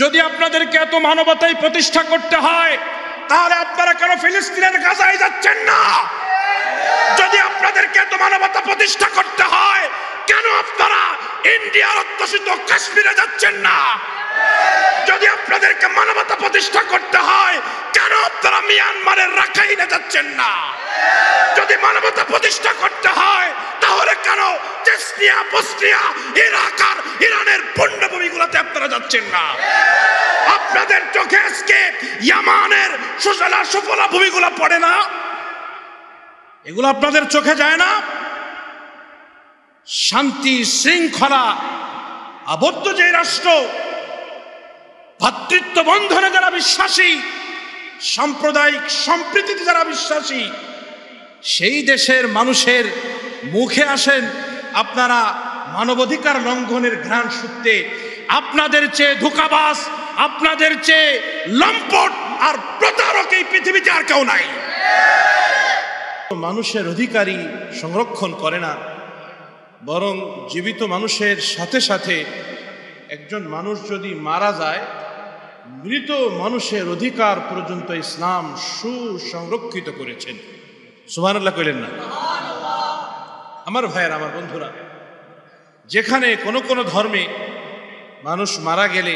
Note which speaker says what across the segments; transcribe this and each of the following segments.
Speaker 1: যদি আপনাদেরকে এত মানবতাই প্রতিষ্ঠা করতে হয় তাহলে আপনারা কেন ফিলিস্তিনের গাজায় যাচ্ছেন না? যদি আপনাদেরকে এত মানবতা প্রতিষ্ঠা করতে হয় কেন আপনারা ইন্ডিয়ার অধ্যুষিত কাশ্মীরে যাচ্ছেন না? যদি আপনাদেরকে মানবতা প্রতিষ্ঠা করতে হয় কেন আপনারা মিয়ানমারের রাখাইনে যাচ্ছেন না? যদি মানবতা প্রতিষ্ঠা করতে হয় তাহলে কেন চেচনিয়া, বসনিয়া, ইরাক আর ইরানের পণ্যভূমিগুলোতে আপনারা যাচ্ছেন না? আপনাদের চোখে আজকে ইয়ামানের সুজলা সুফলা ভূমিগুলো পড়ে না? এগুলো আপনাদের চোখে যায় না? শান্তি শৃঙ্খলা আবদ্ধ যে রাষ্ট্র, ভ্রাতৃত্ব বন্ধনে যারা বিশ্বাসী, সাম্প্রদায়িক সম্প্রীতিতে যারা বিশ্বাসী, সেই দেশের মানুষের মুখে আসেন আপনারা মানবাধিকার লঙ্ঘনের ঘ্রাণ শুঁকতে। আপনাদের চেয়ে ধোঁকাবাজ, আপনাদের চেয়ে লম্পট আর প্রতারক এই পৃথিবীতে আর কেউ নাই। মানুষের অধিকারই সংরক্ষণ করে না, বরং জীবিত মানুষের সাথে সাথে একজন মানুষ যদি মারা যায়, মৃত মানুষের অধিকার পর্যন্ত ইসলাম সুসংরক্ষিত করেছেন। সুবহানাল্লাহ কইলেন না? আমার ভাইয়ের, আমার বন্ধুরা, যেখানে কোনো কোনো ধর্মে মানুষ মারা গেলে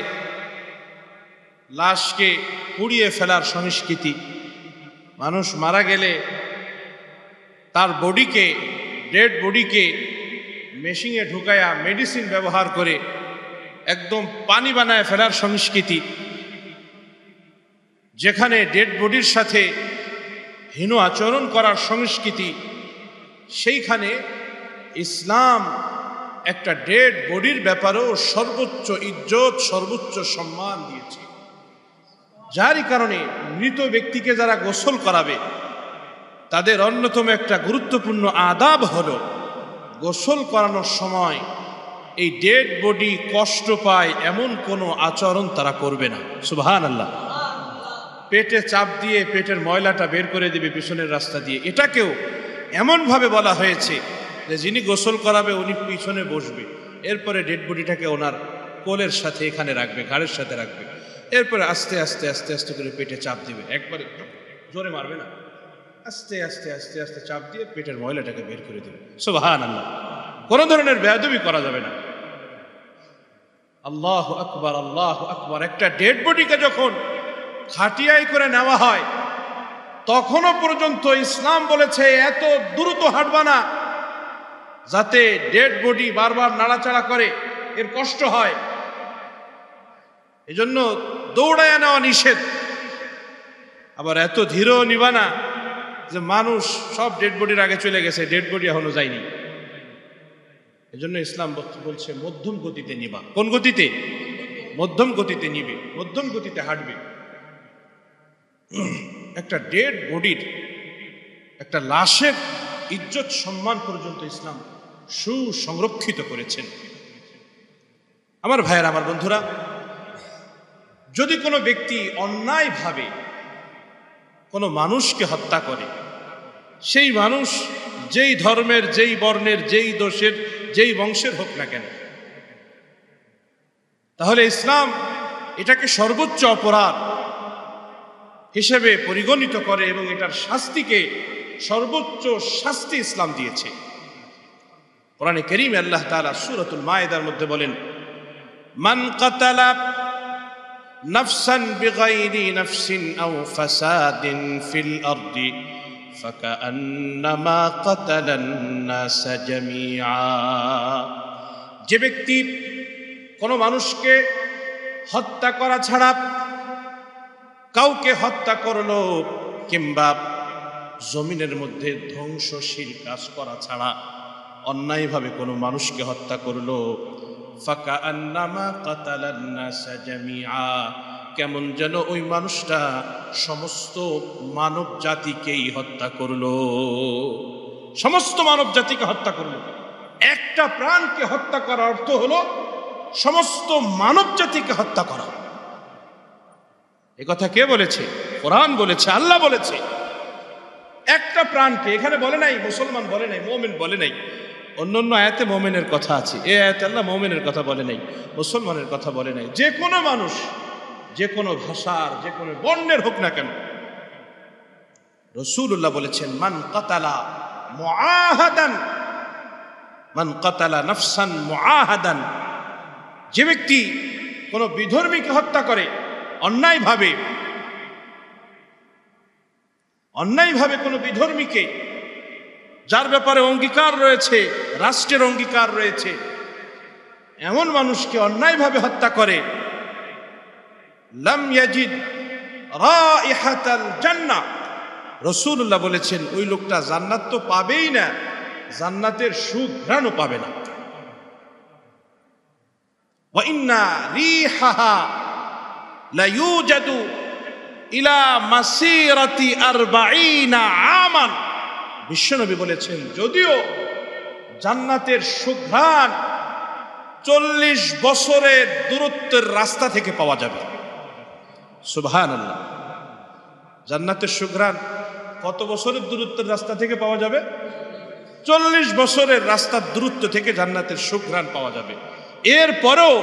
Speaker 1: লাশকে পুড়িয়ে ফেলার সংস্কৃতি, মানুষ মারা গেলে তার বডিকে, ডেড বডিকে মেশিনে ঢুকায়া মেডিসিন ব্যবহার করে একদম পানি বানায় ফেলার সংস্কৃতি, যেখানে ডেড বডির সাথে হীন আচরণ করার সংস্কৃতি, সেইখানে ইসলাম একটা ডেড বডির ব্যাপারেও সর্বোচ্চ ইজ্জত, সর্বোচ্চ সম্মান দিয়েছে। যারই কারণে মৃত ব্যক্তিকে যারা গোসল করাবে তাদের অন্যতম একটা গুরুত্বপূর্ণ আদাব হলো গোসল করানোর সময় এই ডেড বডি কষ্ট পায় এমন কোনো আচরণ তারা করবে না। সুবহানাল্লাহ। পেটে চাপ দিয়ে পেটের ময়লাটা বের করে দেবে পিছনের রাস্তা দিয়ে, এটাকেও এমনভাবে বলা হয়েছে যে যিনি গোসল করাবে উনি পিছনে বসবে, এরপরে ডেড বডিটাকে ওনার কোলের সাথে এখানে রাখবে, ঘাড়ের সাথে রাখবে, এরপরে আস্তে আস্তে আস্তে আস্তে করে পেটে চাপ দিবে, একবারে জোরে মারবে না, আস্তে আস্তে আস্তে আস্তে চাপ দিয়ে পেটের ময়লাটাকে বের করে দেবে। সুবহানাল্লাহ। কোনো ধরনের বেয়াদবি করা যাবে না। আল্লাহু আকবার, আল্লাহু আকবার। একটা ডেড বডিকে যখন খাটিয়াই করে নেওয়া হয় তখনও পর্যন্ত ইসলাম বলেছে এত দ্রুত হাঁটবা না যাতে ডেড বডি বারবার নাড়াচাড়া করে, এর কষ্ট হয়, এজন্য দৌড়ায় নেওয়া নিষেধ। আবার এত ধীরেও নিবা না যে মানুষ সব ডেড বডির আগে চলে গেছে, ডেড বডি এখনো যায়নি। এজন্য ইসলাম বলছে মধ্যম গতিতে নিবা। কোন গতিতে? মধ্যম গতিতে নিবে, মধ্যম গতিতে হাঁটবে। একটা ডেড বডির, একটা লাশের ইজ্জত সম্মান পর্যন্ত ইসলাম সুসংরক্ষিত করেছেন। আমার ভাইয়েরা, আমার বন্ধুরা, যদি কোনো ব্যক্তি অন্যায়ভাবে কোনো মানুষকে হত্যা করে, সেই মানুষ যেই ধর্মের, যেই বর্ণের, যেই দোষের, যেই বংশের হোক না কেন, তাহলে ইসলাম এটাকে সর্বোচ্চ অপরাধ হিসেবে পরিগণিত করে এবং এটার শাস্তিকে সর্বোচ্চ শাস্তি ইসলাম দিয়েছে। কোরআনে কারীমে আল্লাহ তাআলা সূরাতুল মায়েদার মধ্যে বলেন, মান কাতালা নাফসান বিগাইরি নাফসিন আও ফাসাদিন ফিল আরদি ফাকাআন্নামা কাতালান নাস জামিআ। যে ব্যক্তি কোনো মানুষকে হত্যা করা ছাড়া কাউকে হত্যা করলো, কিংবা জমিনের মধ্যে ধ্বংসশীল কাজ করা ছাড়া অন্যায়ভাবে কোনো মানুষকে হত্যা করলো, ফাকাআন্নামা কাতালান নাস জামিআ, কেমন যেন ওই মানুষটা সমস্ত মানব জাতিকেই হত্যা করলো। সমস্ত মানব জাতিকে হত্যা করলো। একটা প্রাণকে হত্যা করার অর্থ হলো সমস্ত মানব জাতিকে হত্যা করা। এ কথা কে বলেছে? কোরআন বলেছে, আল্লাহ বলেছে। একটা প্রাণকে, এখানে বলে নাই মুসলমান, বলে নাই মুমিন, বলে নাই। অন্যান্য আয়াতে মুমিনের কথা আছে, এই আয়াতে আল্লাহ মুমিনের কথা বলে নাই, মুসলমানের কথা বলে নাই। যে কোনো মানুষ যে কোনো ভাষার, যে কোনো বর্ণের হোক না কেন। রাসূলুল্লাহ বলেছেন, মান কাতালা মুআহাদান, মান কাতালা নাফসান মুআহাদান, যে ব্যক্তি কোনো বিধর্মীকে হত্যা করে অন্যায়ভাবে, অন্যায়ভাবে কোনো বিধর্মীকে, যার ব্যাপারে অঙ্গীকার রয়েছে, রাষ্ট্রের অঙ্গীকার রয়েছে, এমন মানুষকে অন্যায়ভাবে হত্যা করে, লাম ইয়াজিদ রাইহাতাল জান্নাহ, রাসূলুল্লাহ বলেছেন ওই লোকটা জান্নাত তো পাবেই না, জান্নাতের সুঘ্রাণও পাবে না। ওয়া ইন্না রিহাহা লা ইউজাদু ইলা মাসিরাতি 40 আমান, বিশ্বনবী বলেছেন যদিও জান্নাতের সুঘ্রাণ 40 বছরের দূরত্বের রাস্তা থেকে পাওয়া যাবে। সুবহানাল্লাহ। জান্নাতের সুঘ্রাণ কত বছরের দূরত্বের রাস্তা থেকে পাওয়া যাবে? 40 বছরের রাস্তার দূরত্ব থেকে জান্নাতের সুঘ্রাণ পাওয়া যাবে। এরপরেও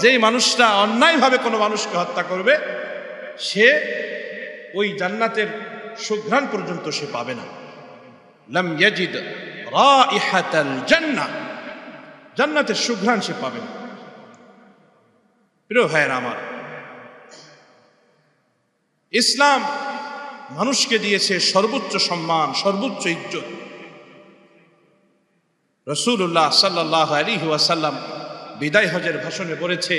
Speaker 1: যেই মানুষটা অন্যায়ভাবে কোনো মানুষকে হত্যা করবে, সে ওই জান্নাতের সুঘ্রাণ পর্যন্ত সে পাবে না। লাম ইয়াজিদ রাইহাতাল জান্নাহ, জান্নাতের সুঘ্রাণ সে পাবে না। প্রিয় ভাইয়েরা আমার, ইসলাম মানুষকে দিয়েছে সর্বোচ্চ সম্মান, সর্বোচ্চ ইজ্জত। রাসূলুল্লাহ সাল্লাল্লাহু আলাইহি ওয়াসাল্লাম বিদায় হজের ভাষণে বলেছে,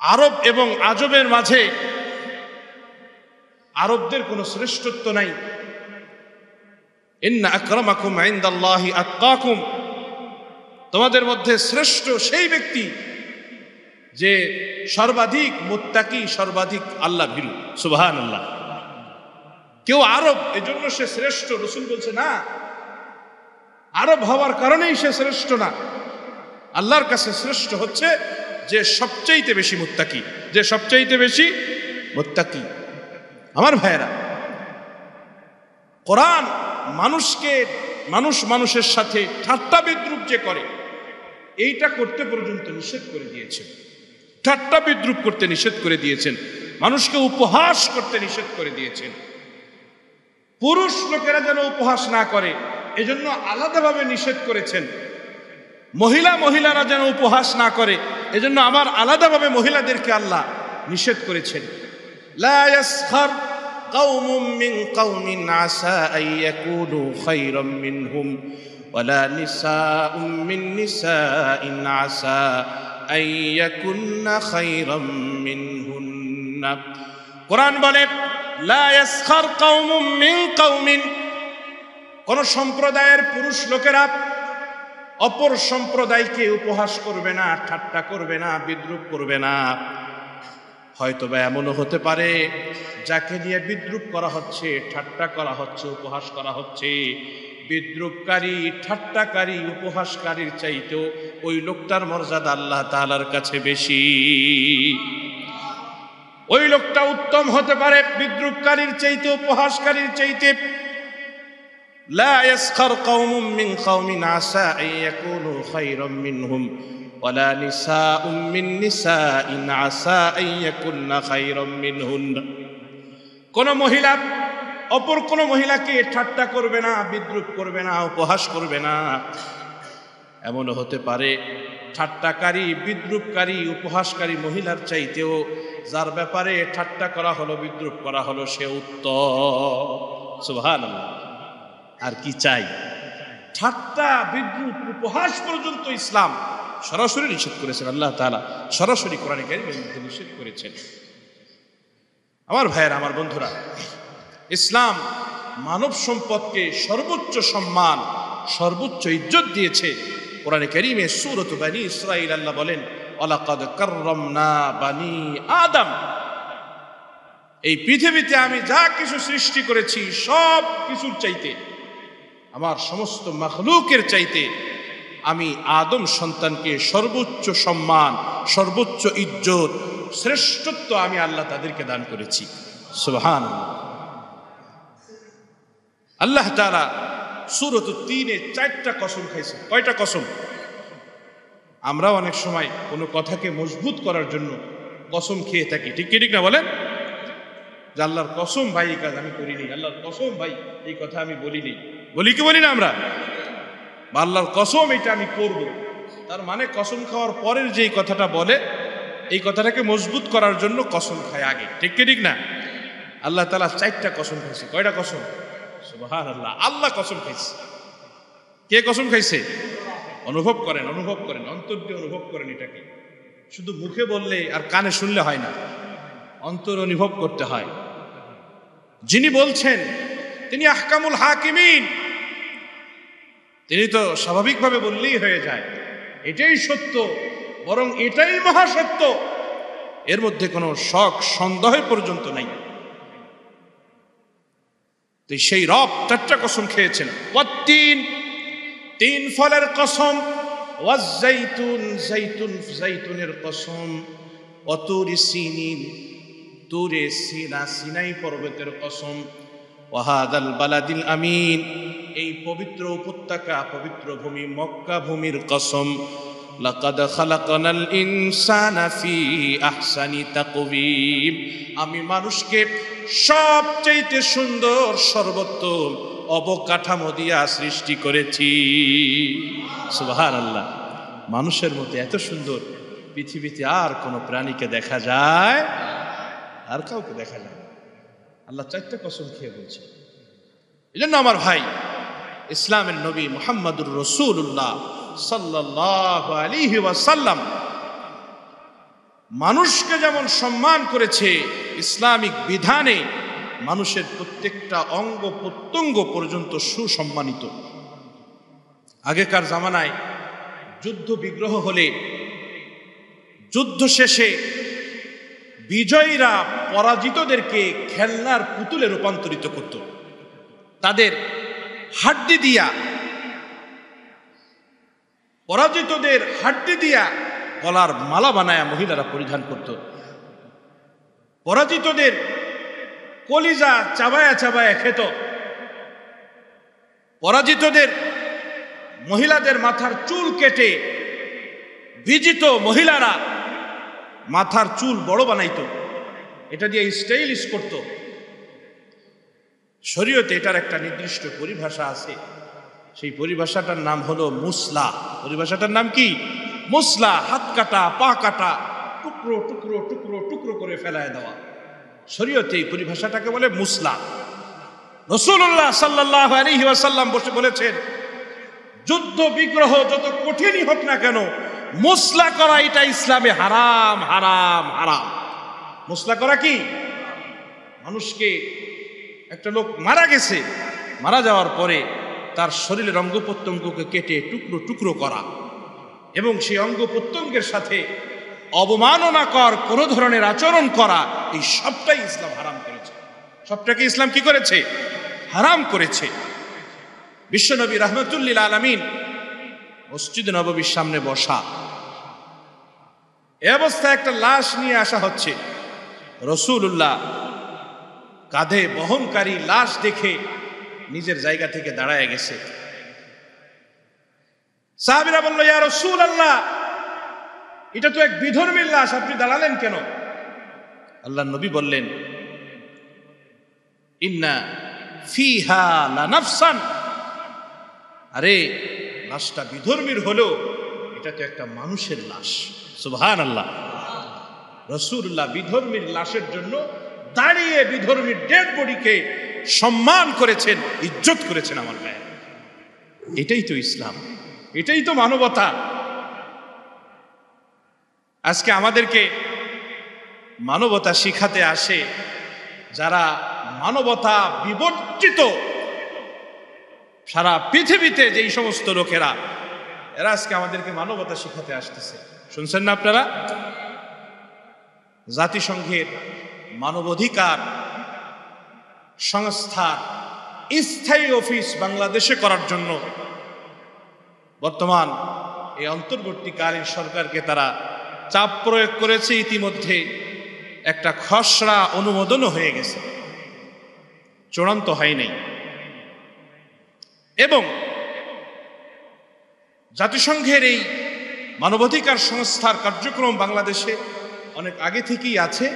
Speaker 1: আরব এবং আজবের মাঝে আরবদের কোনো শ্রেষ্ঠত্ব নাই। ইন্না আকরামাকুম ইনদাল্লাহি আতকাকুম, তোমাদের মধ্যে শ্রেষ্ঠ সেই ব্যক্তি যে সর্বাধিক মুত্তাকি, সর্বাধিক আল্লাহ ভীরু। সুবহানাল্লাহ। কেউ আরব এজন্য সে শ্রেষ্ঠ, রাসূল বলছে না, আরব হওয়ার কারণেই সে শ্রেষ্ঠ না। আল্লাহর কাছে শ্রেষ্ঠ হচ্ছে যে সবচাইতে বেশি মুত্তাকি, যে সবচাইতে বেশি মুত্তাকি। আমার ভাইয়েরা, কোরআন মানুষকে, মানুষের সাথে ঠাট্টা বিদ্রুপ যে করে, এইটা করতে পর্যন্ত নিষেধ করে দিয়েছেন। ঠাট্টা বিদ্রুপ করতে নিষেধ করে দিয়েছেন, মানুষকে উপহাস করতে নিষেধ করে দিয়েছেন। পুরুষ লোকেরা যেন উপহাস না করে এজন্য আলাদাভাবে নিষেধ করেছেন। মহিলারা যেন উপহাস না করে এজন্য আবার আলাদাভাবে মহিলাদেরকে আল্লাহ নিষেধ করেছেন। লা ইয়াসখার কাওমুম মিন কাওমিন আসা আন ইয়াকুনু খায়রাম মিনহুম ওয়ালা নিসাউম মিন নিসাইন আসা আন ইয়াকুননা খায়রাম মিনহুন্না। কোরআন বলে, লা ইয়াসখার কাওমুম মিন কাওমিন, কোন সম্প্রদায়ের পুরুষ লোকেরা অপর সম্প্রদায়কে উপহাস করবে না, ঠাট্টা করবে না, বিদ্রুপ করবে না। হয়তোবা এমনও হতে পারে যাকে নিয়ে বিদ্রুপ করা হচ্ছে, ঠাট্টা করা হচ্ছে, উপহাস করা হচ্ছে, বিদ্রুপকারী, ঠাট্টাকারী, উপহাসকারীর চাইতেও ওই লোকটার মর্যাদা আল্লাহ তাআলার কাছে বেশি। ওই লোকটা উত্তম হতে পারে বিদ্রুপকারীর চাইতে, উপহাসকারীর চাইতে। লা ইয়াসখার কাওমুম মিন কাওমিন আসা আন ইয়াকুনু খায়রাম মিনহুম ওয়ালা নিসাউম মিন নিসাইন আসা আন ইয়াকুননা খায়রাম মিনহুন্না। কোন মহিলা অপর কোন মহিলাকে ঠাট্টা করবে না, বিদ্রুপ করবে না, উপহাস করবে না। এমনও হতে পারে ঠাট্টাকারী, বিদ্রুপকারী, উপহাসকারী মহিলার চাইতেও যার ব্যাপারে ঠাট্টা করা হলো, বিদ্রুপ করা হলো, সে উত্তম। সুবহানাল্লাহ। আর কি চাই? ঠাট্টা, বিদ্রুপ, উপহাস পর্যন্ত ইসলাম সরাসরি নিষেধ করেছেন। আল্লাহ তাআলা সরাসরি কোরআনে কারীমের মধ্যে নিষেধ করেছেন। আমার ভাইয়েরা, আমার বন্ধুরা, ইসলাম মানব সম্পদকে সর্বোচ্চ সম্মান, সর্বোচ্চ ইজ্জত দিয়েছে। কোরআনে কারীমে সূরাত বনী ইসরাঈল আল্লাহ বলেন, ওয়ালাকাদ কাররামনা বনী আদম, এই পৃথিবীতে আমি যা কিছু সৃষ্টি করেছি সব কিছুর চাইতে, আমার সমস্ত মাখলুকের চাইতে আমি আদম সন্তানকে সর্বোচ্চ সম্মান, সর্বোচ্চ ইজ্জত, শ্রেষ্ঠত্ব আমি আল্লাহ তাদেরকে দান করেছি। সুবহানাল্লাহ। আল্লাহ তাআলা সূরাত ৩-এ ৪টা কসম খাইছে। কয়টা কসম? আমরাও অনেক সময় কোনো কথাকে মজবুত করার জন্য কসম খেয়ে থাকি, ঠিক কি ঠিক না বলেন? যে আল্লাহর কসম ভাই এই কাজ আমি করিনি, আল্লাহর কসম ভাই এই কথা আমি বলিনি, বলি কি বলি না আমরা? বা আল্লাহর কসম এটা আমি করব, তার মানে কসম খাওয়ার পরের যে কথাটা বলে এই কথাটাকে মজবুত করার জন্য কসম খায় আগে, ঠিক কি ঠিক না? আল্লাহ তাআলা 4টা কসম খাইছে। কয়টা কসম? সুবহানাল্লাহ, আল্লাহ কসম খাইছে। কে কসম খাইছে? অনুভব করেন, অনুভব করেন, অন্তর দিয়ে অনুভব করেন। এটাকে শুধু মুখে বললে আর কানে শুনলে হয় না, অন্তর অনুভব করতে হয়। যিনি বলছেন তিনি আহকামুল হাকিমিন, তিনি তো স্বাভাবিকভাবে বললেই হয়ে যায় এটাই সত্য, বরং এটাই মহাসত্য, এর মধ্যে কোনো শক সন্দেহ পর্যন্ত নাই। তো সেই রব 4টা কসম খেয়েছেন। ওয়াত্তিন, 3 ফলের কসম, ওয়াজ্জাইতুন, জাইতুন, জাইতুনের কসম, ওয়াতুরি সিনিন, তুরে সিনা, সিনাই পর্বতের কসম, ওয়াহাদাল বালাদিল আমিন, এই পবিত্র উপত্যকা, পবিত্র ভূমি মক্কা ভূমির কসম। লাকাদ খালাকনাল ইনসানা ফি আহসানি তাকওয়িম, আমি মানুষকে সবচেয়ে সুন্দর সর্বোত্তম অবকাঠামো দিয়া সৃষ্টি করেছি। সুবহানাল্লাহ, মানুষের মতো এত সুন্দর পৃথিবীতে আর কোনো প্রাণীকে দেখা যায়? আর কাউকে দেখা যায় না। আল্লাহ 4টা কসম খেয়ে বলছে। এই জন্য আমার ভাই, ইসলামের নবী মুহাম্মদুর রাসূলুল্লাহ সাল্লাল্লাহু আলাইহি ওয়াসাল্লাম মানুষকে যেমন সম্মান করেছে, ইসলামিক বিধানে মানুষের প্রত্যেকটা অঙ্গ প্রত্যঙ্গ পর্যন্ত সুসম্মানিত। আগেকার জামানায় যুদ্ধ বিগ্রহ হলে যুদ্ধ শেষে বিজয়ীরা পরাজিতদেরকে খেলনার পুতুলে রূপান্তরিত করত। তাদের হাড্ডি দিয়া, পরাজিতদের হাড্ডি দিয়া গলার মালা বানায়া মহিলারা পরিধান করত। পরাজিতদের কলিজা চাবায়া চাবায়া খেত। পরাজিতদের মহিলাদের মাথার চুল কেটে বিজিত মহিলারা মাথার চুল বড় বানাইতো, এটা দিয়ে স্টাইলিশ করত। শরীয়তে এটার একটা নির্দিষ্ট পরিভাষা আছে, সেই পরিভাষাটার নাম হলো মুসলা। পরিভাষাটার নাম কি? মুসলা। হাত কাটা, পা কাটা, টুকরো টুকরো টুকরো টুকরো করে ফেলায় দেওয়া, শরীয়তে এই পরিভাষাটাকে বলে মুসলা। রাসূলুল্লাহ সাল্লাল্লাহু আলাইহি ওয়াসাল্লাম বসে বলেছেন, যুদ্ধ বিগ্রহ যত কঠিনই হোক না কেন, মুসলা করা এটা ইসলামে হারাম, হারাম, হারাম। মুসলা করা কি? মানুষকে, একটা লোক মারা গেছে, মারা যাওয়ার পরে তার শরীরের অঙ্গ প্রত্যঙ্গকে কেটে টুকরো টুকরো করা এবং সেই অঙ্গ প্রত্যঙ্গের সাথে অবমাননাকর কোনো ধরনের আচরণ করা, এই সবটাই ইসলাম হারাম করেছে। সবটাকে ইসলাম কি করেছে? হারাম করেছে। বিশ্বনবী রাহমাতুল লিল আলামিন মসজিদে নববীর সামনে বসা, এই অবস্থায় একটা লাশ নিয়ে আসা হচ্ছে। রাসূলুল্লাহ কাঁধে বহনকারী লাশ দেখে নিজের জায়গা থেকে দাঁড়ায় গেছে। সাহাবীরা বলল, ইয়া রাসূলুল্লাহ, এটা তো এক বিধর্মীর লাশ, আপনি দাঁড়ালেন কেন? আল্লাহর নবী বললেন, ইন্না ফিহা লানাফসান, আরে লাশটা বিধর্মীর হলো, এটা তো একটা মানুষের লাশ। সুবহানাল্লাহ। রাসূলুল্লাহ বিধর্মীর লাশের জন্য দাঁড়িয়ে বিধর্মীর ডেড বডিকে সম্মান করেছেন, ইজ্জত করেছেন। আমার ভাই, এটাই তো ইসলাম, এটাই তো মানবতা। আজকে আমাদেরকে মানবতা শিখাতে আসে যারা মানবতা বিবর্জিত সারা পৃথিবীতে যেই সমস্ত লোকেরা, এরা আজকে আমাদেরকে মানবতা শিখাতে আসতেছে। শুনছেন না আপনারা? জাতিসংঘের মানবাধিকার সংস্থার স্থায়ী অফিস বাংলাদেশে করার জন্য বর্তমান এই অন্তর্বর্তীকালীন সরকারকে তারা চাপ প্রয়োগ করেছে। ইতিমধ্যে একটা খসড়া অনুমোদনও হয়ে গেছে, চূড়ান্ত হয় নাই। এবং জাতিসংঘের এই মানবাধিকার সংস্থার কার্যক্রম বাংলাদেশে অনেক আগে থেকেই আছে।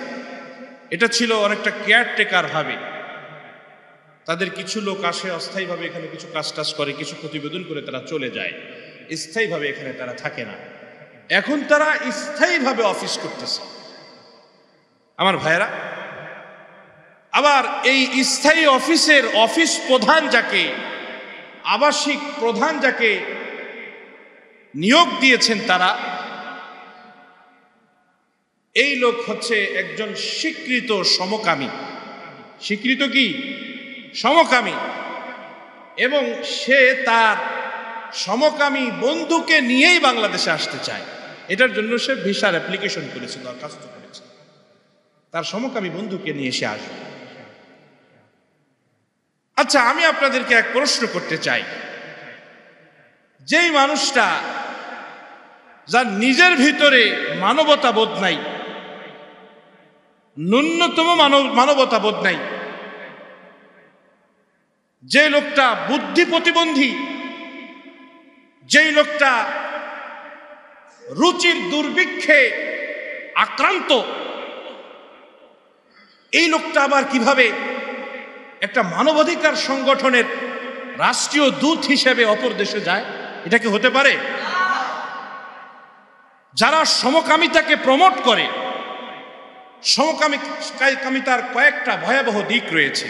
Speaker 1: এটা ছিল অনেকটা কেয়ারটেকার ভাবে, তাদের কিছু লোক আসে অস্থায়ীভাবে এখানে কিছু কাজ টাজ করে, কিছু প্রতিবেদন করে তারা চলে যায়, স্থায়ীভাবে এখানে তারা থাকে না। এখন তারা স্থায়ীভাবে অফিস করতেছে আমার ভাইয়েরা। আবার এই স্থায়ী অফিসের অফিস প্রধান যাকে, আবাসিক প্রধান যাকে নিয়োগ দিয়েছেন, তারা এই লোক হচ্ছে একজন স্বীকৃত সমকামী। স্বীকৃত কি? সমকামী। এবং সে তার সমকামী বন্ধুকে নিয়েই বাংলাদেশে আসতে চায়। এটার জন্য সে ভিসার অ্যাপ্লিকেশন করেছে, দরখাস্ত করেছে, তার সমকামী বন্ধুকে নিয়ে সে আসবে। আচ্ছা, আমি আপনাদেরকে এক প্রশ্ন করতে চাই, যেই মানুষটা যার নিজের ভিতরে মানবতা বোধ নাই, ন্যূনতম মানবতা বোধ নাই, যে লোকটা বুদ্ধি প্রতিবন্ধী, যেই লোকটা রুচির দুর্ভিক্ষে আক্রান্ত, এই লোকটা আবার কিভাবে একটা মানবাধিকার সংগঠনের রাষ্ট্রীয় দূত হিসেবে অপর দেশে যায়? এটা কি হতে পারে? যারা সমকামিতাকে প্রমোট করে, সমকামিতার কয়েকটা ভয়াবহ দিক রয়েছে।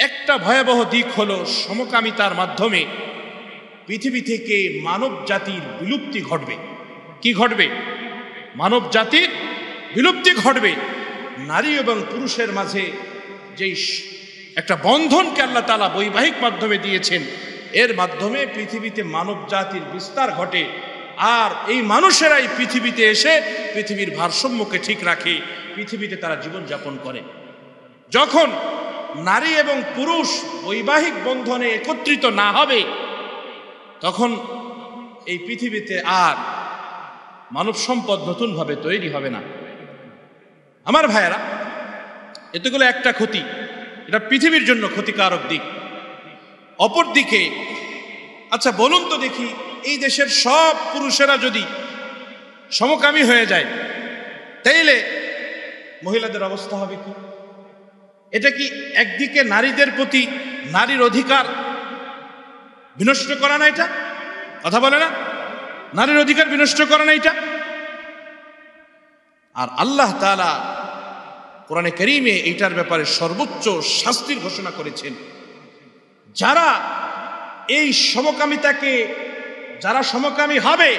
Speaker 1: একটা ভয়াবহ দিক হলো সমকামিতার মাধ্যমে পৃথিবী থেকে মানব জাতির বিলুপ্তি ঘটবে। কি ঘটবে? মানব জাতির বিলুপ্তি ঘটবে। নারী এবং পুরুষের মাঝে যেই একটা বন্ধনকে আল্লাহ তাআলা বৈবাহিক মাধ্যমে দিয়েছেন, এর মাধ্যমে পৃথিবীতে মানব জাতির বিস্তার ঘটে। আর এই মানুষেরাই পৃথিবীতে এসে পৃথিবীর ভারসাম্যকে ঠিক রাখে, পৃথিবীতে তারা জীবনযাপন করে। যখন নারী এবং পুরুষ বৈবাহিক বন্ধনে একত্রিত না হবে, তখন এই পৃথিবীতে আর মানব সম্পদ নতুনভাবে তৈরি হবে না। আমার ভাইয়েরা, এতগুলো একটা ক্ষতি, এটা পৃথিবীর জন্য ক্ষতিকারক দিক। অপরদিকে আচ্ছা বলুন তো দেখি, এই দেশের সব পুরুষেরা যদি সমকামী হয়ে যায়, তাইলে মহিলাদের অবস্থা হবে কি? এটা কি একদিকে নারীদের প্রতি নারীর অধিকার বিনষ্ট করা না? এটা কথা বলে না? নারীর অধিকার বিনষ্ট করা না এটা? আর আল্লাহ তাআলা কোরআনে কারীমে এইটার ব্যাপারে সর্বোচ্চ শাস্তির ঘোষণা করেছেন। যারা এই সমকামিতাকে, যারা সমকামী হবে,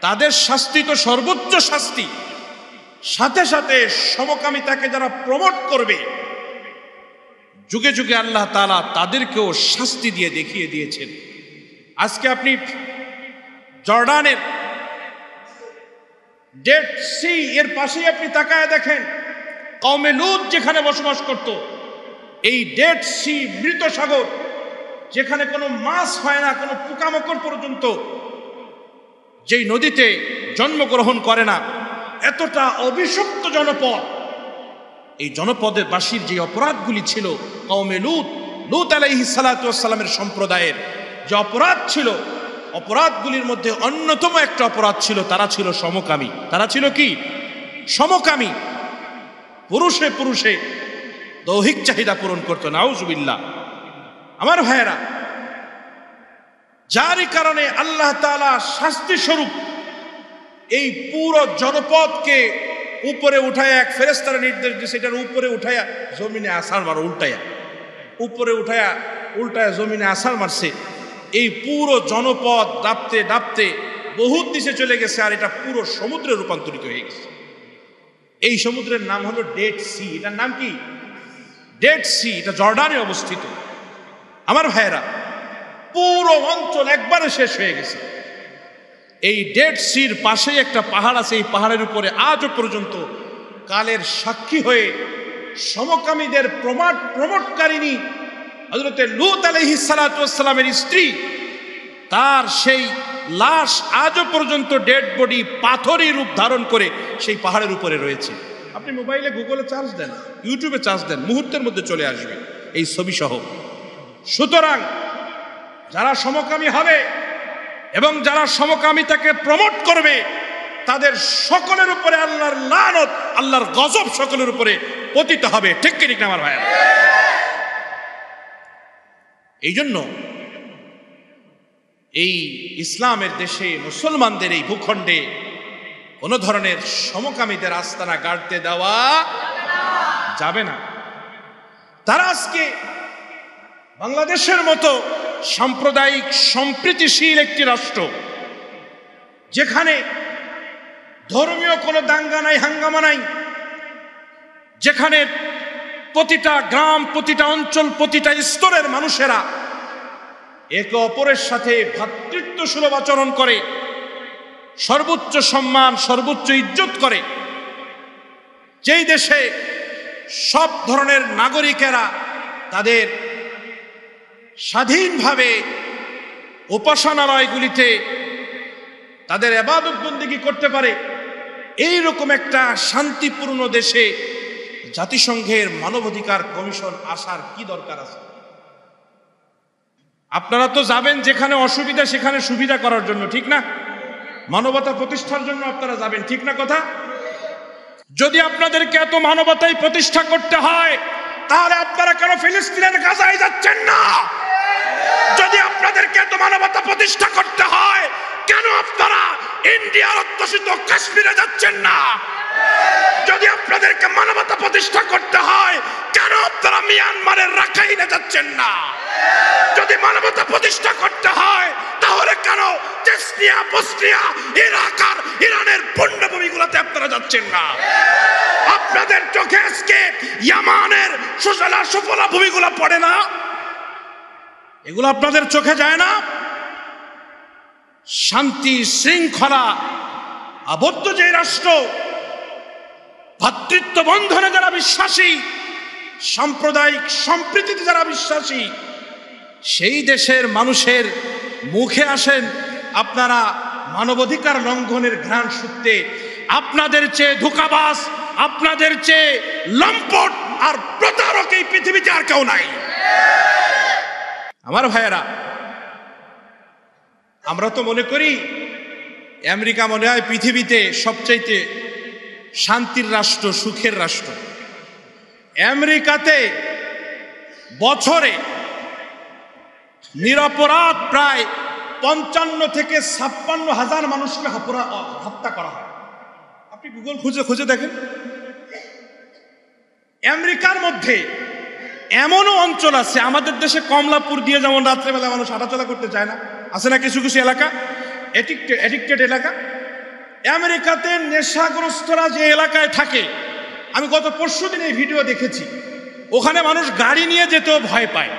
Speaker 1: তাদের শাস্তি তো সর্বোচ্চ শাস্তি, সাথে সাথে সমকামিতাকে যারা প্রমোট করবে, যুগে যুগে আল্লাহ তাআলা তাদেরকেও শাস্তি দিয়ে দেখিয়ে দিয়েছেন। আজকে আপনি জর্ডানের ডেড সি এর পাশেই আপনি তাকায় দেখেন, কওমে লূত যেখানে বসবাস করত, এই ডেড সি, মৃত সাগর, যেখানে কোনো মাছ হয় না, কোনো পোকামাকড় পর্যন্ত যেই নদীতে জন্মগ্রহণ করে না, এতটা অভিশপ্ত জনপদ, এই জনপদের বাসীর যে অপরাধগুলি ছিল, কওমে লূত আলাইহিস সালাতু ওয়াস সালামের সম্প্রদায়ের যে অপরাধ ছিল, অপরাধগুলির মধ্যে অন্যতম একটা অপরাধ ছিল, তারা ছিল সমকামী। তারা ছিল কি? সমকামী। পুরুষে পুরুষে দৈহিক চাহিদা পূরণ করতো। নাউজুবিল্লাহ। আমার ভাইয়েরা, যারই কারণে আল্লাহ তাআলা শাস্তি স্বরূপ এই পুরো জনপদকে উপরে উঠায়, এক ফেরেশতার নির্দেশ দিয়েছে, এটার উপরে উঠায়া জমিনে আছাড় মারো, উল্টায়া উপরে উঠায়া উল্টায়া জমিনে আছাড় মারছে। এই পুরো জনপদ ডাবতে ডাবতে বহুত দিশে চলে গেছে, আর এটা পুরো সমুদ্রে রূপান্তরিত হয়ে গেছে। এই সমুদ্রের নাম হলো ডেড সি। এটার নাম কি? Dead sea. এটা জর্ডানে অবস্থিত। আমার ভাইয়েরা, পুরো অঞ্চল একবারে শেষ হয়ে গেছে। এই ডেড সির পাশে একটা পাহাড় আছে, এই পাহাড়ের উপরে আজও পর্যন্ত কালের সাক্ষী হয়ে সমকামীদের প্রমোটকারিণী হযরতে লূত আলাইহিস সালাতু ওয়াস সালামের স্ত্রী, তার সেই লাশ আজও পর্যন্ত ডেড বডি পাথরই রূপ ধারণ করে সেই পাহাড়ের উপরে রয়েছে। আপনি মোবাইলে গুগলে চার্জ দেন, ইউটিউবে চার্জ দেন, মুহূর্তের মধ্যে চলে আসবে এই ছবি সহ। সুতরাং যারা সমকামী হবে, এবং যারা সমকামিতাকে প্রমোট করবে তাদের সকলের উপরে আল্লাহর লানত, আল্লাহর গজব সকলের উপরে পতিত হবে। ঠিক কি ঠিক না আমার ভাইয়া? এই জন্য এই ইসলামের দেশে মুসলমানদের এই ভূখণ্ডে কোন ধরনের সমকামীদের আস্তানা গাড়তে দেওয়া যাবে না। তারা আজকে বাংলাদেশের মতো সাম্প্রদায়িক সম্প্রীতিশীল একটি রাষ্ট্র, যেখানে ধর্মীয় কোনো দাঙ্গা নাই, হাঙ্গামা নাই, যেখানে প্রতিটা গ্রাম, প্রতিটা অঞ্চল, প্রতিটা স্তরের মানুষেরা একে অপরের সাথে ভ্রাতৃত্ব সুলভ আচরণ করে, সর্বোচ্চ সম্মান, সর্বোচ্চ ইজ্জত করে, যেই দেশে সব ধরনের নাগরিকেরা তাদের স্বাধীনভাবে উপাসনালয়গুলিতে তাদের ইবাদত বন্দেগী করতে পারে, এই রকম একটা শান্তিপূর্ণ দেশে জাতিসংঘের মানবাধিকার কমিশন আসার কি দরকার আছে? আপনারা তো যাবেন যেখানে অসুবিধা সেখানে সুবিধা করার জন্য, ঠিক না? মানবতা প্রতিষ্ঠার জন্য আপনারা যাবেন, ঠিক না কথা? যদি আপনাদেরকে এত মানবতাই প্রতিষ্ঠা করতে হয়, তাহলে আপনারা কেন ফিলিস্তিনের গাজায় যাচ্ছেন না? যদি আপনাদেরকে এত মানবতা প্রতিষ্ঠা করতে হয়, কেন আপনারা ইন্ডিয়ার অধ্যুষিত কাশ্মীরে যাচ্ছেন না? যদি আপনাদেরকে মানবতা প্রতিষ্ঠা করতে হয়, কেন আপনারা মিয়ানমারের রাখাইনে যাচ্ছেন না? যদি মানবতা প্রতিষ্ঠা করতে হয়, তাহলে কেন চেচনিয়া, বসনিয়া, ইরাক আর ইরানের পণ্যভূমিগুলোতে আপনারা যাচ্ছেন না? আপনাদের চোখে আজকে ইয়ামানের সুজলা সুফলা ভূমিগুলো পড়ে না? এগুলো আপনাদের চোখে যায় না? শান্তি শৃঙ্খলা আবদ্ধ যে রাষ্ট্র, ভ্রাতৃত্ব বন্ধনে যারা বিশ্বাসী, সাম্প্রদায়িক সম্প্রীতিতে যারা বিশ্বাসী, সেই দেশের মানুষের মুখে আসেন আপনারা মানবাধিকার লঙ্ঘনের ঘ্রাণ শুঁকতে। আপনাদের চেয়ে ধোঁকাবাজ, আপনাদের চেয়ে লম্পট আর প্রতারক এই পৃথিবীতে আর কেউ নাই। আমার ভাইয়েরা, আমরা তো মনে করি আমেরিকা মনে হয় পৃথিবীতে সবচাইতে শান্তির রাষ্ট্র, সুখের রাষ্ট্র। আমেরিকাতে বছরে নিরপরাধ প্রায় ৫৫ থেকে ৫৬ হাজার মানুষকে হত্যা করা হয়। আপনি গুগল খুঁজে দেখেন। আমেরিকার মধ্যে এমনও অঞ্চল আছে, আমাদের দেশে কমলাপুর দিয়ে যেমন রাত্রেবেলা মানুষ হাঁটাচলা করতে চায় না, আছে না কিছু কিছু এলাকা, অ্যাডিক্টেড এলাকা। আমেরিকাতে নেশাগ্রস্তরা যে এলাকায় থাকে, আমি গত পরশুদিন এই ভিডিও দেখেছি, ওখানে মানুষ গাড়ি নিয়ে যেতেও ভয় পায়।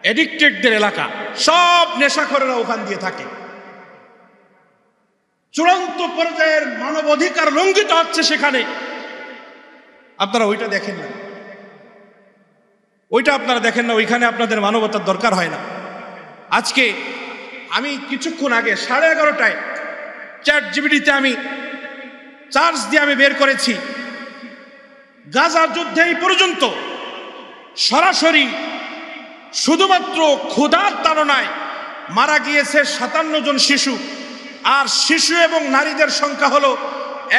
Speaker 1: অ্যাডিক্টেডদের এলাকা, সব নেশাখোরেরা ওখান দিয়ে থাকে। চূড়ান্ত পর্যায়ের মানবাধিকার লঙ্ঘিত হচ্ছে সেখানে। আপনারা ওইটা দেখেন না, ওইখানে আপনাদের মানবতার দরকার হয় না। আজকে আমি কিছুক্ষণ আগে 11:30টায় ChatGPT-তে আমি চার্জ দিয়ে আমি বের করেছি, গাজা যুদ্ধে এই পর্যন্ত সরাসরি শুধুমাত্র ক্ষুধার তাড়নায় মারা গিয়েছে 57 জন শিশু, আর শিশু এবং নারীদের সংখ্যা হলো,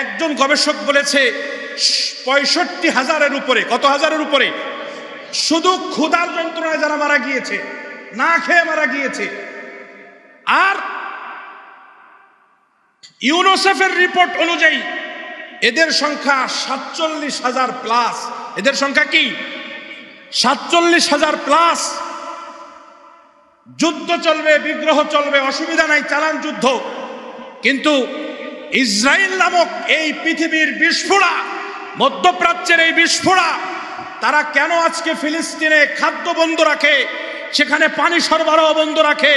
Speaker 1: একজন গবেষক বলেছে 65,000-এর উপরে। কত হাজারের উপরে? শুধু ক্ষুধার যন্ত্রণায় যারা মারা গিয়েছে, না খেয়ে মারা গিয়েছে। আর ইউনিসেফের রিপোর্ট অনুযায়ী এদের সংখ্যা 47,000 প্লাস। এদের সংখ্যা কি? 47,000 প্লাস। যুদ্ধ চলবে, বিগ্রহ চলবে, অসুবিধা নাই, চালান যুদ্ধ। কিন্তু ইসরায়েল নামক এই পৃথিবীর বিস্ফোরা, মধ্যপ্রাচ্যের এই বিস্ফোরা, তারা কেন আজকে ফিলিস্তিনে খাদ্য বন্ধ রাখে, সেখানে পানি সরবরাহ বন্ধ রাখে?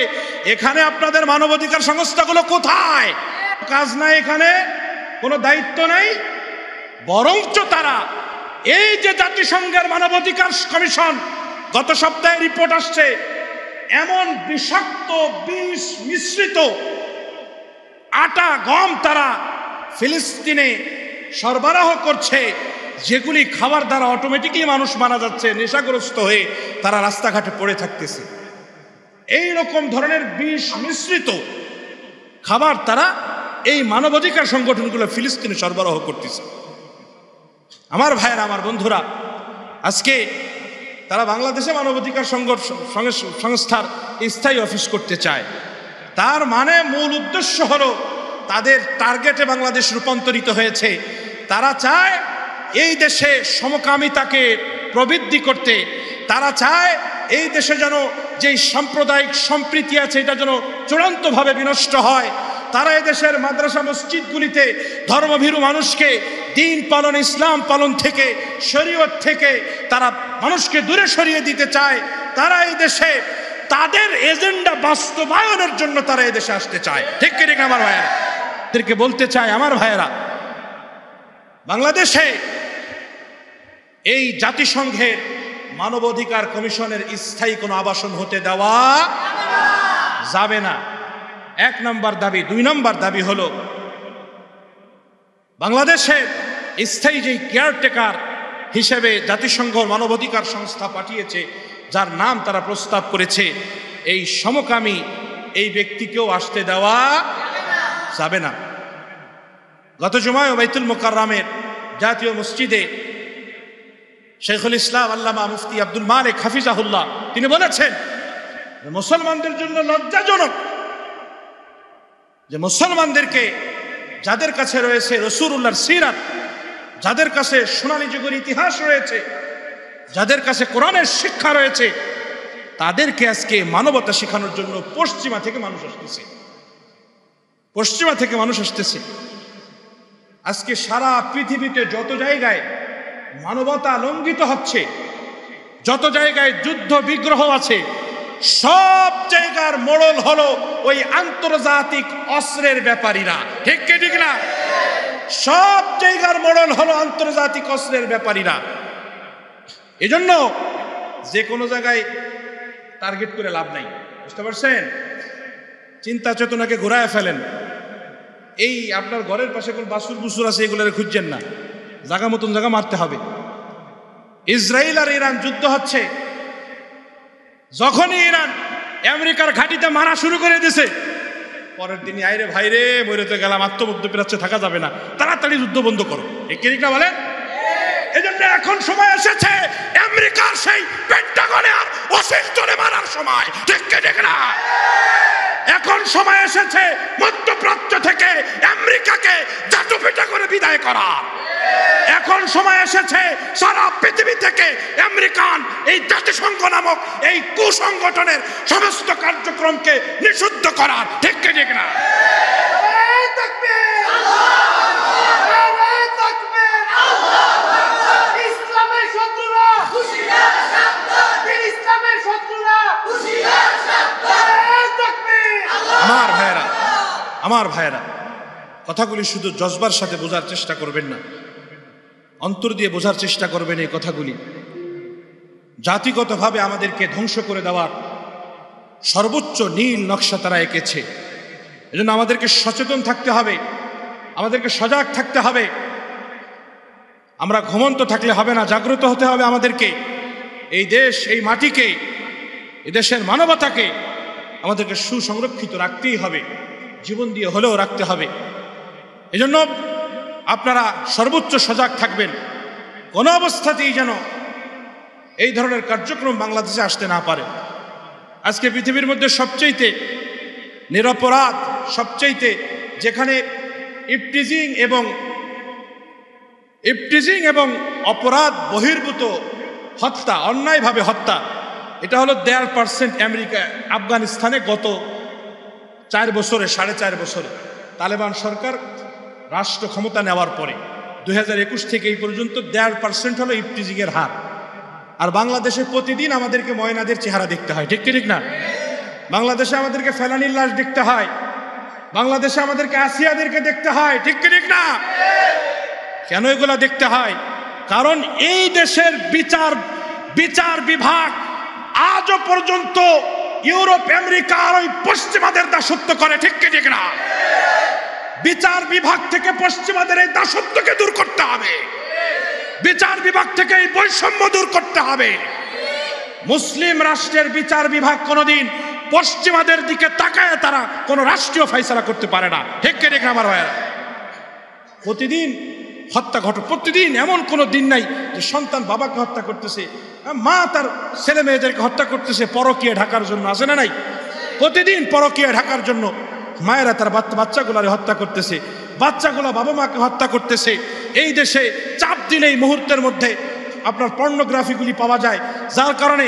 Speaker 1: এখানে আপনাদের মানবাধিকার সংস্থাগুলো কোথায়? কাজ নাই, এখানে কোনো দায়িত্ব নাই। বরঞ্চ তারা এই যে জাতিসংঘের মানবাধিকার কমিশন, গত সপ্তাহে রিপোর্ট আসছে, এমন বিষাক্ত বিষ মিশ্রিত আটা, গম তারা ফিলিস্তিনে সরবরাহ করছে, যেগুলি খাবার দ্বারা অটোমেটিকলি মানুষ মারা যাচ্ছে, নেশাগ্রস্ত হয়ে তারা রাস্তাঘাটে পড়ে থাকতেছে। এই রকম ধরনের বিষ মিশ্রিত খাবার তারা এই মানবাধিকার সংগঠনগুলো ফিলিস্তিনে সরবরাহ করতেছে। আমার ভাইয়েরা, আমার বন্ধুরা, আজকে তারা বাংলাদেশে মানবাধিকার সংস্থার স্থায়ী অফিস করতে চায়। তার মানে মূল উদ্দেশ্য হলো তাদের টার্গেটে বাংলাদেশ রূপান্তরিত হয়েছে। তারা চায় এই দেশে সমকামিতাকে প্রবৃদ্ধি করতে, তারা চায় এই দেশে যেন যেই সাম্প্রদায়িক সম্প্রীতি আছে এটা যেন চূড়ান্তভাবে বিনষ্ট হয়। তারা এদেশের মাদ্রাসা মসজিদগুলিতে ধর্মভীরু মানুষকে দিন পালন, ইসলাম পালন থেকে, শরীয়ত থেকে তারা মানুষকে দূরে সরিয়ে দিতে চায়। তারা এই দেশে তাদের এজেন্ডা বাস্তবায়নের জন্য তারা এই দেশে আসতে চায়। ঠিক কি ঠিক আমার ভাইয়েরা? তাদেরকে বলতে চায়, আমার ভাইয়েরা, বাংলাদেশে এই জাতিসংঘের মানবাধিকার কমিশনের স্থায়ী কোনো আবাসন হতে দেওয়া যাবে না। 1 নম্বর দাবি। 2 নম্বর দাবি হলো বাংলাদেশের স্থায়ী যেই কেয়ারটেকার হিসেবে জাতিসংঘ মানবাধিকার সংস্থা পাঠিয়েছে, যার নাম তারা প্রস্তাব করেছে, এই সমকামী এই ব্যক্তিকেও আসতে দেওয়া যাবে না। গত জুমায় বাইতুল মুকাররমের জাতীয় মসজিদে শেখুল ইসলাম আল্লামা মুফতি আব্দুল মালিক হাফিজাহুল্লাহ তিনি বলেছেন, মুসলমানদের জন্য লজ্জাজনক যে মুসলমানদেরকে, যাদের কাছে রয়েছে রাসূলুল্লাহর সিরাত, যাদের কাছে সোনালী যুগের ইতিহাস রয়েছে, যাদের কাছে কোরআনের শিক্ষা রয়েছে, তাদেরকে আজকে মানবতা শেখানোর জন্য পশ্চিমা থেকে মানুষ আসতেছে। পশ্চিমা থেকে মানুষ আসতেছে। আজকে সারা পৃথিবীতে যত জায়গায় মানবতা লঙ্ঘিত হচ্ছে, যত জায়গায় যুদ্ধ বিগ্রহ আছে, সব জায়গার মোড়ল হলো ওই আন্তর্জাতিক অস্ত্রের ব্যাপারীরা। ঠিক কি ঠিক না? সব জায়গার মোড়ল হলো আন্তর্জাতিক অস্ত্রের ব্যাপারীরা। এজন্য যে কোনো জায়গায় টার্গেট করে লাভ নাই। বুঝতে পারছেন? চিন্তা চেতনাকে ঘুরায় ফেলেন। এই আপনার ঘরের পাশে কোন বাসুর বুসুর আছে, এগুলোর খুঁজছেন না, জায়গা মতন জায়গা মারতে হবে। ইসরায়েল আর ইরান যুদ্ধ হচ্ছে, যখনই ইরান আমেরিকার ঘাঁটিতে মারা শুরু করে দিয়েছে, পরের দিনই আইরে ভাইরে মরে তো গেলাম, আত্মমুগ্ধ পেরাচ্ছে, থাকা যাবে না, তাড়াতাড়ি যুদ্ধ বন্ধ করো। ঠিক না বলেন? এজন্য এখন সময় এসেছে আমেরিকার সেই পেন্টাগনে আর ওয়াশিংটনে মারার সময়। ঠিক না? এখন সময় এসেছে মধ্যপ্রাচ্য থেকে আমেরিকাকে জাটুপিটা করে বিদায় করা। এখন সময় এসেছে সারা পৃথিবী থেকে আমেরিকান এই জাতিসংঘ নামক এই কুসংগঠনের সমস্ত কার্যক্রমকে নিষিদ্ধ করার। ঠিক না? আমার ভাইয়েরা, কথাগুলি শুধু জজবার সাথে বোঝার চেষ্টা করবেন না, অন্তর দিয়ে বোঝার চেষ্টা করবেন। এই কথাগুলি জাতিগতভাবে আমাদেরকে ধ্বংস করে দেওয়ার সর্বোচ্চ নীল নকশা তারা এঁকেছে। এজন্য আমাদেরকে সচেতন থাকতে হবে, আমাদেরকে সজাগ থাকতে হবে। আমরা ঘুমন্ত থাকলে হবে না, জাগ্রত হতে হবে আমাদেরকে। এই দেশ, এই মাটিকে, এই দেশের মানবতাকে আমাদেরকে সুসংরক্ষিত রাখতেই হবে, জীবন দিয়ে হলেও রাখতে হবে। এজন্য আপনারা সর্বোচ্চ সজাগ থাকবেন, কোনো অবস্থাতেই যেন এই ধরনের কার্যক্রম বাংলাদেশে আসতে না পারে। আজকে পৃথিবীর মধ্যে সবচেয়ে নিরপরাধ, সবচেয়ে যেখানে ইফটিজিং এবং অপরাধ বহির্ভূত হত্যা, অন্যায়ভাবে হত্যা, এটা হলো 1.5% আমেরিকা আফগানিস্তানে গত 4 বছরে, 4.5 বছরে তালেবান সরকার রাষ্ট্র ক্ষমতা নেওয়ার পরে 2021 থেকে এই পর্যন্ত 1.5% হলো ইফটিজিংয়ের হার। আর বাংলাদেশে প্রতিদিন আমাদেরকে ময়নাদের চেহারা দেখতে হয়। ঠিক না? বাংলাদেশে আমাদেরকে ফেলানির লাশ দেখতে হয়, বাংলাদেশে আমাদেরকে আসিয়াদেরকে দেখতে হয়। ঠিক না? কেন এগুলা দেখতে হয়? কারণ এই দেশের বিচার বিভাগ আজও পর্যন্ত ইউরোপ, আমেরিকা আর ওই পশ্চিমাদের দাসত্ব করে। ঠিক না? বিচার বিভাগ থেকে পশ্চিমাদের এই দাসত্বকে দূর করতে হবে, বিচার বিভাগ থেকে এই বৈষম্য দূর করতে হবে। মুসলিম রাষ্ট্রের বিচার বিভাগ কোনোদিন পশ্চিমাদের দিকে তাকায় তারা কোনো রাষ্ট্রীয় ফয়সালা করতে পারে না। ঠিক কে দেখে আমার ভাইয়েরা? প্রতিদিন হত্যা ঘটে, প্রতিদিন এমন কোনো দিন নাই যে সন্তান বাবাকে হত্যা করতেছে, মা তার ছেলে মেয়েদেরকে হত্যা করতেছে পরকীয়া ঢাকার জন্য, আছে না নাই? প্রতিদিন পরকীয়া ঢাকার জন্য মায়েরা তার বাচ্চাগুলারে হত্যা করতেছে, বাচ্চাগুলা বাবা মাকে হত্যা করতেছে। এই দেশে চাপ দিলেই মুহূর্তের মধ্যে আপনার পর্নোগ্রাফিগুলি পাওয়া যায়, যার কারণে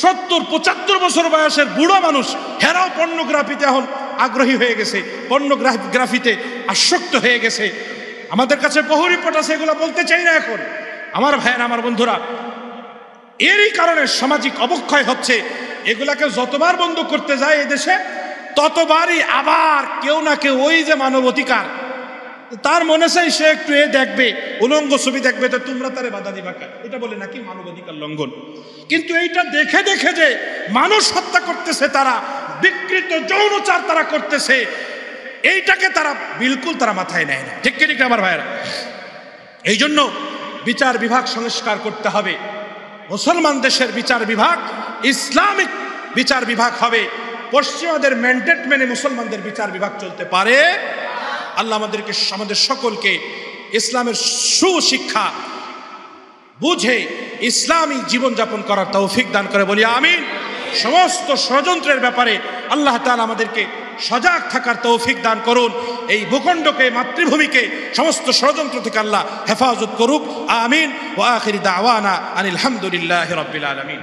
Speaker 1: 70-75 বছর বয়সের বুড়ো মানুষ হেরাও পর্নোগ্রাফিতে এখন আগ্রহী হয়ে গেছে, পর্নোগ্রাফিতে আসক্ত হয়ে গেছে। আমাদের কাছে বহু রিপোর্ট আছে, এগুলো বলতে চাই না এখন। আমার ভাইয়েরা, আমার বন্ধুরা, এরই কারণে সামাজিক অবক্ষয় হচ্ছে। এগুলাকে যতবার বন্ধ করতে যায় এদেশে, ততবারই আবার কেউ না কেউ, ওই যে মানব অধিকার, তার মনে চাই সে একটু দেখবে, উলঙ্গ ছবি দেখবে, তো তোমরা তারে বাধা দিবা কেন? এটা বলে নাকি মানব অধিকার লঙ্ঘন। কিন্তু এইটা দেখে দেখে যে মানুষ হত্যা করতেছে, তারা বিকৃত যৌনচার তারা করতেছে, এইটাকে তারা বিলকুল তারা মাথায় নেয় না। ঠিক ঠিক আমার ভাইয়েরা, এই জন্য বিচার বিভাগ সংস্কার করতে হবে। মুসলমান দেশের বিচার বিভাগ ইসলামিক বিচার বিভাগ হবে। পশ্চিমাদের ম্যান্ডেট মেনে মুসলমানদের বিচার বিভাগ চলতে পারে? আল্লাহ আমাদের সকলকে ইসলামের সুশিক্ষা বুঝে ইসলামী জীবনযাপন করার তৌফিক দান করে বলি আমিন। সমস্ত ষড়যন্ত্রের ব্যাপারে আল্লাহ তাআলা আমাদেরকে সজাগ থাকার তৌফিক দান করুন। এই ভূখণ্ডকে, মাতৃভূমিকে সমস্ত ষড়যন্ত্র থেকে আল্লাহ হেফাজত করুক, আমিন। ওয়া আখির দাওয়ানা আনিল হামদুলিল্লাহি রাব্বিল আলামিন।